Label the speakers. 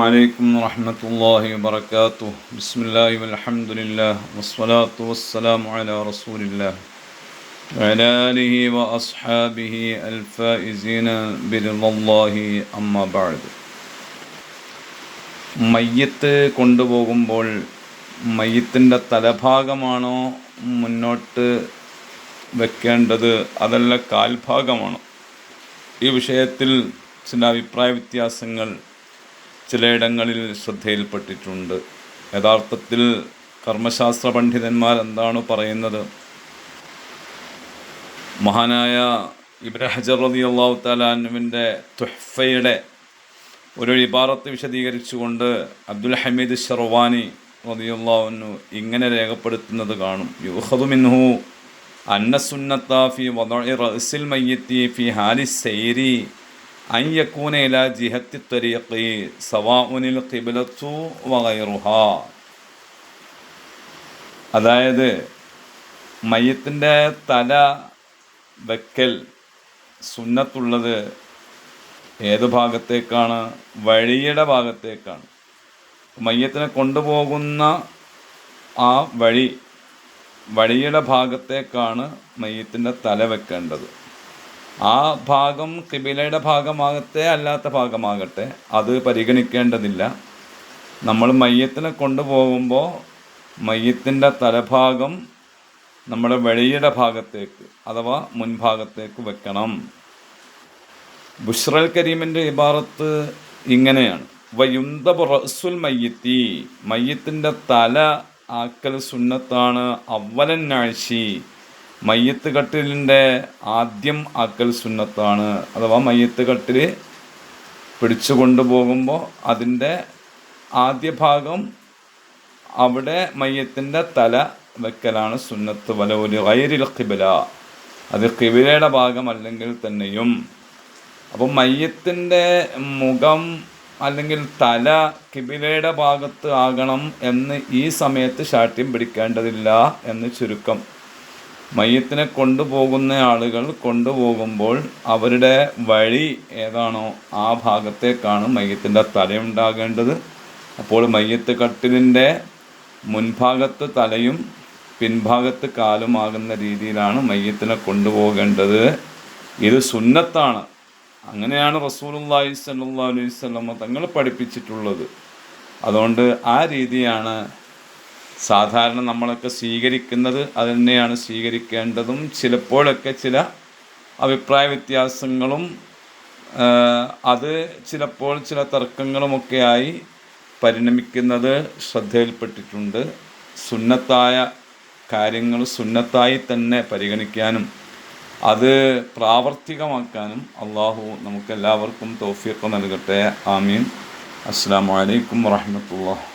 Speaker 1: അലൈക്കും വറഹ്മത്തുള്ളാഹി വബറകാതുഹു. ബിസ്മില്ലാഹി വൽഹംദുലില്ലാഹി വസ്സലാത്തു വസ്സലാമു അലാ റസൂലില്ലാഹി വഅലാ ആലിഹി വഅസ്ഹാബിഹി അൽഫായിസീന ബിറിളല്ലാഹി അമ്മാ ബഅദ്. മയ്യിത്ത് കൊണ്ടുപോകുമ്പോൾ മയ്യിത്തിൻ്റെ തലഭാഗമാണോ മുന്നോട്ട് വെക്കേണ്ടത്, അതല്ല കാൽഭാഗമാണോ? ഈ വിഷയത്തിൽ ചില അഭിപ്രായ വ്യത്യാസങ്ങൾ ചിലയിടങ്ങളിൽ ശ്രദ്ധയിൽപ്പെട്ടിട്ടുണ്ട്. യഥാർത്ഥത്തിൽ കർമ്മശാസ്ത്ര പണ്ഡിതന്മാർ എന്താണ് പറയുന്നത്? മഹാനായ ഇബ്നു ഹജർ റളിയല്ലാഹു തആല അൻഹുവിൻ്റെ തുഹ്ഫയുടെ ഒരു ഇബാറത്ത് വിശദീകരിച്ചുകൊണ്ട് അബ്ദുൽ ഹമീദ് ശർവാനി റളിയല്ലാഹു അൻഹു ഇങ്ങനെ രേഖപ്പെടുത്തുന്നത് കാണും. യുഖദു മിൻഹു അന്ന സുന്നത ഫി വദഇ റഅസിൽ മയ്യിത്തി ഫി ഹാലി സൈരി അൻ യകൂന ഇലാ ജിഹത്തി ത്വരീഖി സവാഉനിൽ ഖിബ്ലത്തു വഗൈറുഹാ. അതായത് മയ്യിത്തിൻ്റെ തല വെക്കൽ സുന്നത്തുള്ളത് ഏത് ഭാഗത്തേക്കാണ്? വഴിയുടെ ഭാഗത്തേക്കാണ്. മയ്യിത്തിനെ കൊണ്ടുപോകുന്ന ആ വഴിയുടെ ഭാഗത്തേക്കാണ് മയ്യിത്തിൻ്റെ തല വെക്കേണ്ടത്. ആ ഭാഗം ഖിബിലയുടെ ഭാഗമാകട്ടെ അല്ലാത്ത ഭാഗമാകട്ടെ അത് പരിഗണിക്കേണ്ടതില്ല. നമ്മൾ മയ്യിത്തിനെ കൊണ്ടുപോകുമ്പോൾ മയ്യിത്തിൻ്റെ തലഭാഗം നമ്മുടെ വഴിയുടെ ഭാഗത്തേക്ക് അഥവാ മുൻഭാഗത്തേക്ക് വെക്കണം. ബുഷ്റൽ കരീമിൻ്റെ ഇബാറത്ത് ഇങ്ങനെയാണ്: വയുന്തബ് റഅസുൽ മയ്യിത്തി, മയ്യിത്തിൻ്റെ തല ആക്കൽ സുന്നത്താണ്. അവലൻ നാഴ്ചി, മയ്യിത്ത് കട്ടിലിൻ്റെ ആദ്യം ആക്കൽ സുന്നത്താണ്. അഥവാ മയ്യിത്ത് കട്ടിൽ പിടിച്ചു കൊണ്ടുപോകുമ്പോൾ അതിൻ്റെ ആദ്യ ഭാഗം അവിടെ മയ്യിത്തിൻ്റെ തല വെക്കലാണ് സുന്നത്ത്. വലൗലി ഗൈരിൽ ഖിബല, അത് ഖിബലയുടെ ഭാഗമല്ലെങ്കിൽ തന്നെയും. അപ്പം മയ്യിത്തിൻ്റെ മുഖം അല്ലെങ്കിൽ തല ഖിബലയുടെ ഭാഗത്ത് ആകണം എന്ന് ഈ സമയത്ത് ശാഠ്യം പിടിക്കേണ്ടതില്ല എന്ന് ചുരുക്കം. മയ്യിത്തിനെ കൊണ്ടുപോകുന്ന ആളുകൾ കൊണ്ടുപോകുമ്പോൾ അവരുടെ വഴി ഏതാണോ ആ ഭാഗത്തേക്കാണ് മയ്യിത്തിൻ്റെ തലയുണ്ടാകേണ്ടത്. അപ്പോൾ മയ്യിത്ത് കട്ടിലിൻ്റെ മുൻഭാഗത്ത് തലയും പിൻഭാഗത്ത് കാലുമാകുന്ന രീതിയിലാണ് മയ്യിത്തിനെ കൊണ്ടുപോകേണ്ടത്. ഇത് സുന്നത്താണ്. അങ്ങനെയാണ് റസൂലുള്ളാഹി സ്വല്ലല്ലാഹു അലൈഹി വസല്ലം തങ്ങൾ പഠിപ്പിച്ചിട്ടുള്ളത്. അതുകൊണ്ട് ആ രീതിയാണ് സാധാരണ നമ്മളൊക്കെ സ്വീകരിക്കുന്നത്. അത് തന്നെയാണ് സ്വീകരിക്കേണ്ടതും. ചിലപ്പോഴൊക്കെ ചില അഭിപ്രായ വ്യത്യാസങ്ങളും അത് ചിലപ്പോൾ ചില തർക്കങ്ങളുമൊക്കെയായി പരിണമിക്കുന്നത് ശ്രദ്ധയിൽപ്പെട്ടിട്ടുണ്ട്. സുന്നത്തായ കാര്യങ്ങൾ സുന്നത്തായി തന്നെ പരിഗണിക്കാനും അത് പ്രാവർത്തികമാക്കാനും അള്ളാഹു നമുക്കെല്ലാവർക്കും തൗഫീഖ് നൽകട്ടെ. ആമീൻ. അസ്സലാമു അലൈക്കും വറഹ്മത്തുള്ളാഹി.